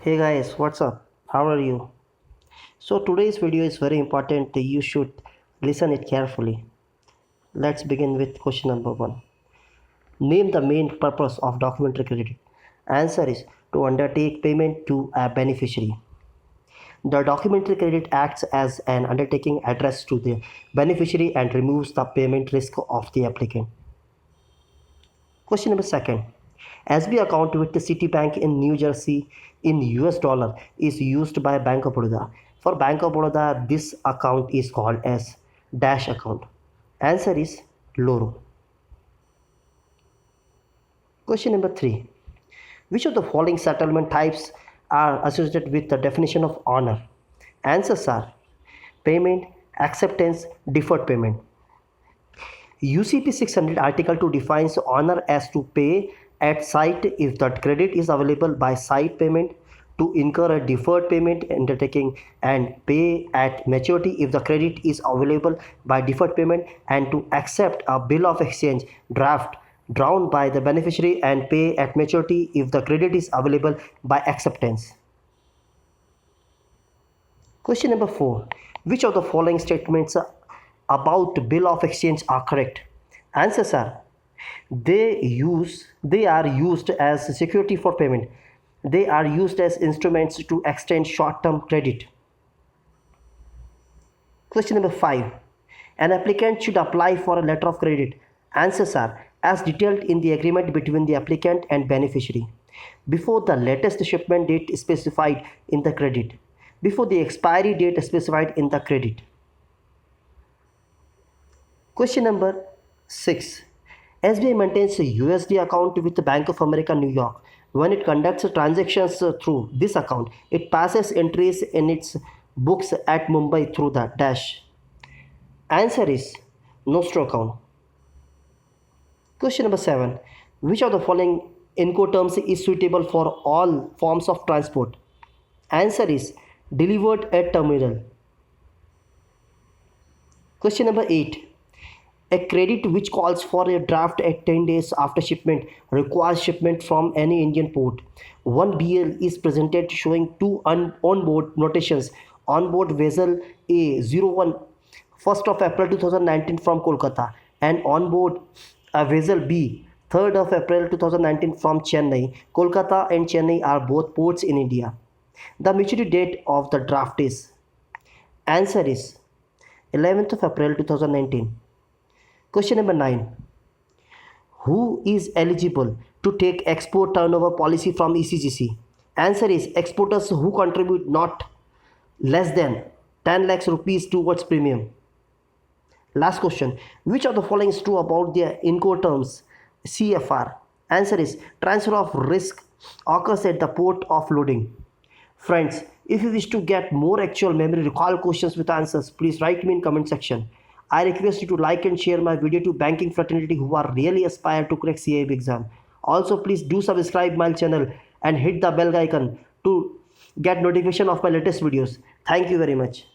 Hey guys, what's up? How are you? So today's video is very important. You should listen it carefully. Let's begin with question number 1. Name the main purpose of documentary credit. Answer is to undertake payment to a beneficiary. The documentary credit acts as an undertaking addressed to the beneficiary and removes the payment risk of the applicant. Question number 2. SB account with the Citibank in New Jersey in US dollar is used by Bank of Baroda. For Bank of Baroda, this account is called as dash account. Answer is Loro. Question number 3. Which of the following settlement types are associated with the definition of honor? Answers are payment, acceptance, deferred payment. UCP 600 Article 2 defines honor as to pay at sight if the credit is available by sight payment, to incur a deferred payment undertaking and pay at maturity if the credit is available by deferred payment, and to accept a bill of exchange draft drawn by the beneficiary and pay at maturity if the credit is available by acceptance. Question number 4. Which of the following statements about bill of exchange are correct? Answers are they are used as security for payment. They are used as instruments to extend short-term credit. Question number 5. An applicant should apply for a letter of credit. Answers are as detailed in the agreement between the applicant and beneficiary, before the latest shipment date specified in the credit, before the expiry date specified in the credit. Question number 6. SBI maintains a USD account with the Bank of America, New York. When it conducts transactions through this account, it passes entries in its books at Mumbai through the dash. Answer is Nostro account. Question number 7. Which of the following Incoterms is suitable for all forms of transport? Answer is delivered at terminal. Question number 8. A credit which calls for a draft at 10 days after shipment requires shipment from any Indian port. One BL is presented showing two on-board notations. On-board vessel A01 1st of April 2019 from Kolkata, and on-board vessel B 3rd of April 2019 from Chennai. Kolkata and Chennai are both ports in India. The maturity date of the draft is. Answer is 11th of April 2019. Question number 9. Who is eligible to take export turnover policy from ECGC? Answer is exporters who contribute not less than 10 lakhs rupees towards premium. Last question. Which of the following is true about the Incoterms CFR? Answer is transfer of risk occurs at the port of loading. Friends, if you wish to get more actual memory recall questions with answers, please write me in comment section. I request you to like and share my video to banking fraternity who are really aspire to crack CIB exam. Also, please do subscribe my channel and hit the bell icon to get notification of my latest videos. Thank you very much.